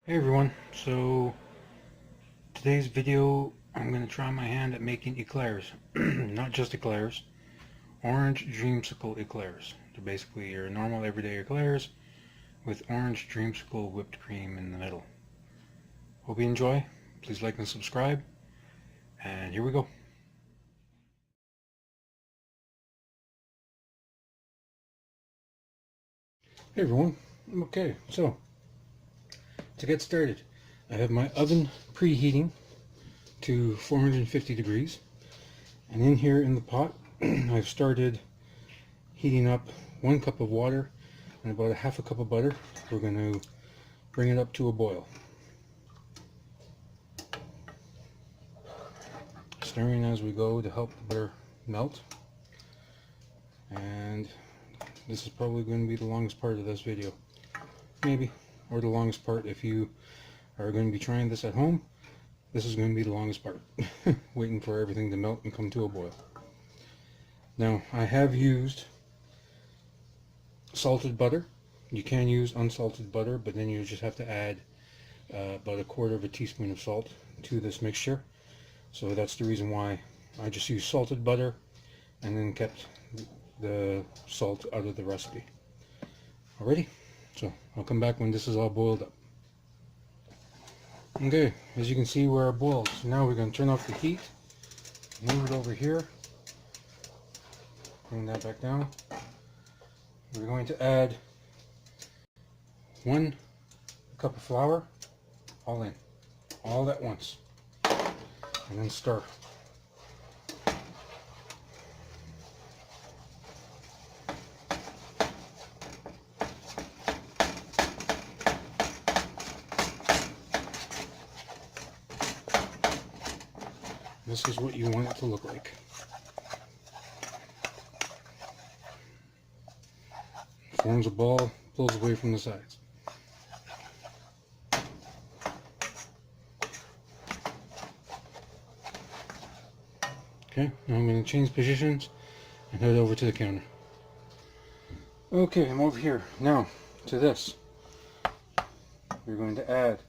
Hey everyone, so today's video I'm going to try my hand at making eclairs. Not just eclairs, Orange Dreamsicle Eclairs. They're basically your normal everyday eclairs with Orange Dreamsicle whipped cream in the middle. Hope you enjoy, please like and subscribe, and here we go. Hey everyone, okay, so to get started I have my oven preheating to 450 degrees, and in here in the pot I've started heating up 1 cup of water and about a half a cup of butter. We're going to bring it up to a boil, stirring as we go to help the butter melt. And this is probably going to be the longest part of this video, maybe, or the longest part if you are going to be trying this at home. This is going to be the longest part, waiting for everything to melt and come to a boil. Now I have used salted butter. You can use unsalted butter, but then you just have to add about 1/4 teaspoon of salt to this mixture. So that's the reason why I just used salted butter and then kept the salt out of the recipe. Alrighty, so I'll come back when this is all boiled up. Okay, as you can see, we're boiled. So now we're going to turn off the heat, move it over here, bring that back down. We're going to add 1 cup of flour, all in, all at once, and then stir. This is what you want it to look like. Forms a ball, pulls away from the sides. Okay, now I'm going to change positions and head over to the counter. Okay, I'm over here. Now, to this, we're going to add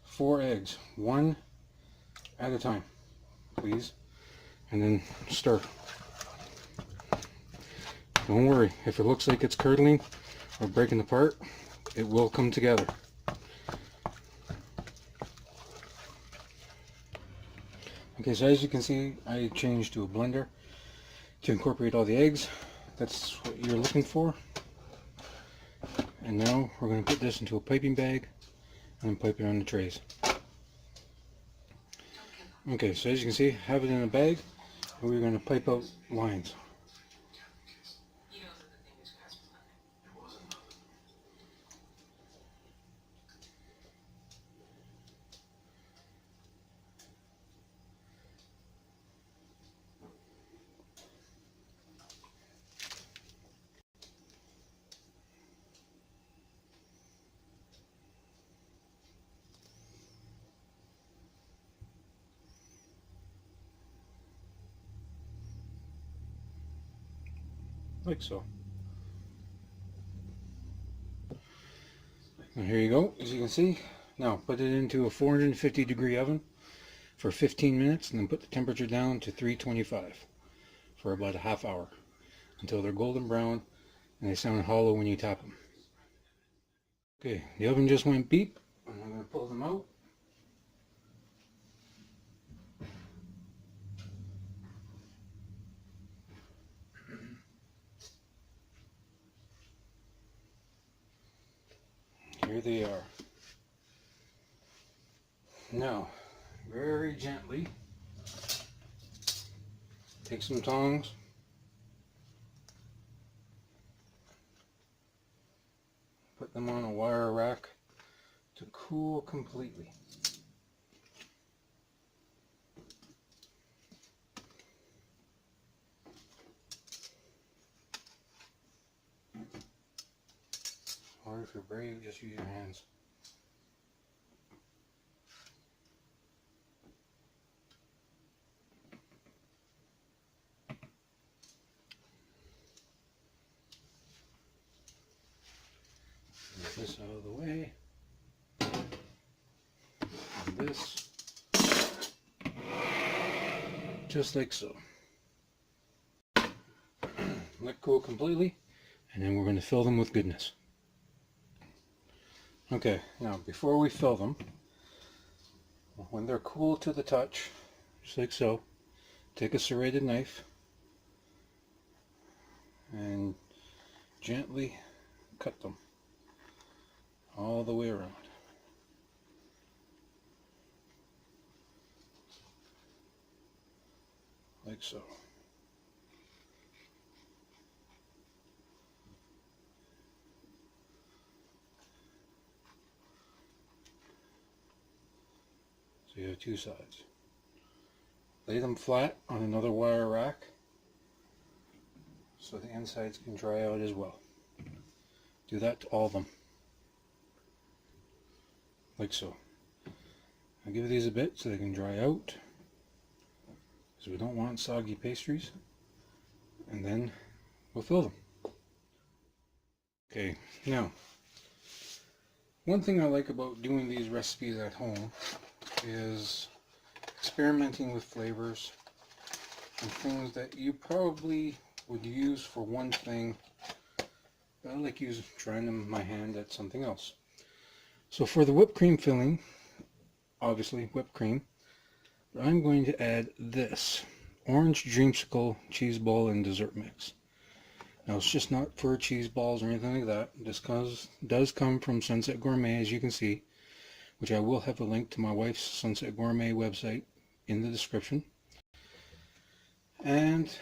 4 eggs, 1 at a time, please, and then stir. Don't worry, if it looks like it's curdling or breaking apart, it will come together. Okay, so as you can see, I changed to a blender to incorporate all the eggs. That's what you're looking for. And now we're going to put this into a piping bag and then pipe it on the trays. Okay, so as you can see, I have it in a bag, and we're going to pipe out lines. Like so. Now here you go, as you can see. Now put it into a 450 degree oven for 15 minutes and then put the temperature down to 325 for about a half hour until they're golden brown and they sound hollow when you tap them. Okay, the oven just went beep, and I'm going to pull them out. Here they are. Now, very gently, take some tongs, put them on a wire rack to cool completely. Or if you're brave, just use your hands. Get this out of the way. this, just like so. Let go completely, and then we're going to fill them with goodness. Okay, now before we fill them, when they're cool to the touch, just like so, take a serrated knife and gently cut them all the way around. Like so. So you have two sides. Lay them flat on another wire rack so the insides can dry out as well. Do that to all of them. Like so. I'll give these a bit so they can dry out, because we don't want soggy pastries, and then we'll fill them. Okay, now one thing I like about doing these recipes at home is experimenting with flavors and things that you probably would use for one thing, but I like trying my hand at something else. So for the whipped cream filling, obviously whipped cream, but I'm going to add this Orange Dreamsicle Cheeseball and Dessert Mix. Now it's just not for cheese balls or anything like that. This does come from Sunset Gourmet, as you can see, which I will have a link to my wife's Sunset Gourmet website in the description. And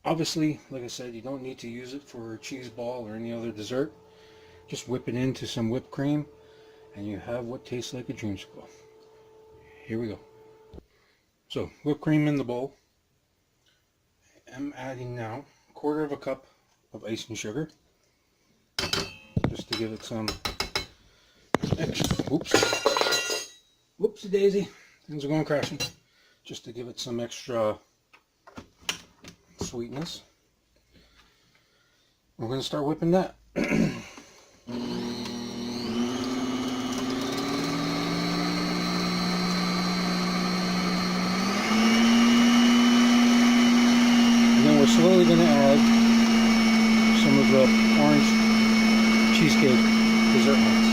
obviously, like I said, you don't need to use it for a cheese ball or any other dessert. Just whip it into some whipped cream and you have what tastes like a dreamsicle. Here we go. So whipped cream in the bowl. I'm adding now 1/4 cup of icing sugar, just to give it some extra, whoopsie daisy, things are going crashing, just to give it some extra sweetness. We're going to start whipping that. We're slowly going to add some of the orange cheesecake dessert mix.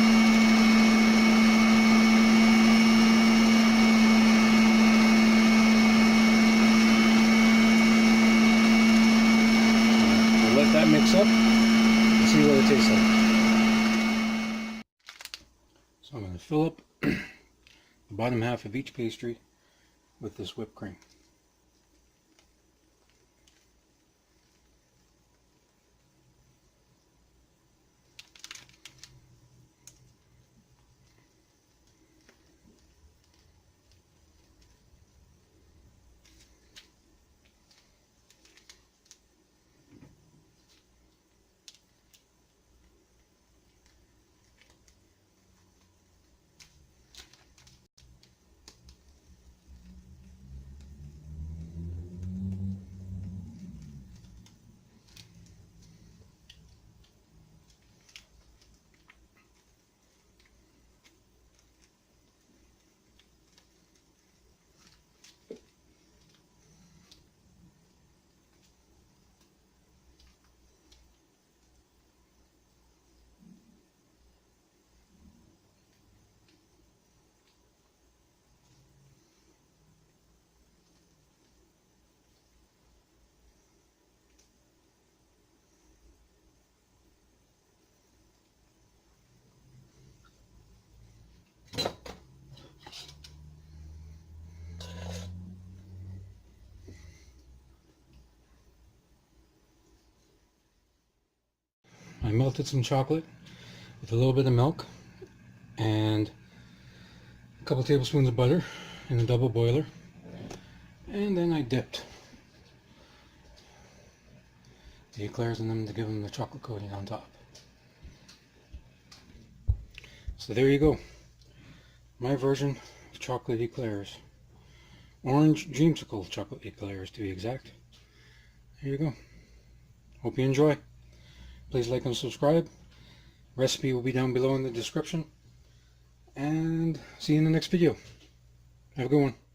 We'll let that mix up and see what it tastes like. So I'm going to fill up the bottom half of each pastry with this whipped cream. I melted some chocolate with a little bit of milk and a couple tablespoons of butter in a double boiler, and then I dipped the eclairs in them to give them the chocolate coating on top. So there you go, my version of chocolate eclairs. Orange Dreamsicle chocolate eclairs, to be exact. There you go. Hope you enjoy. Please like and subscribe. Recipe will be down below in the description. and see you in the next video. Have a good one.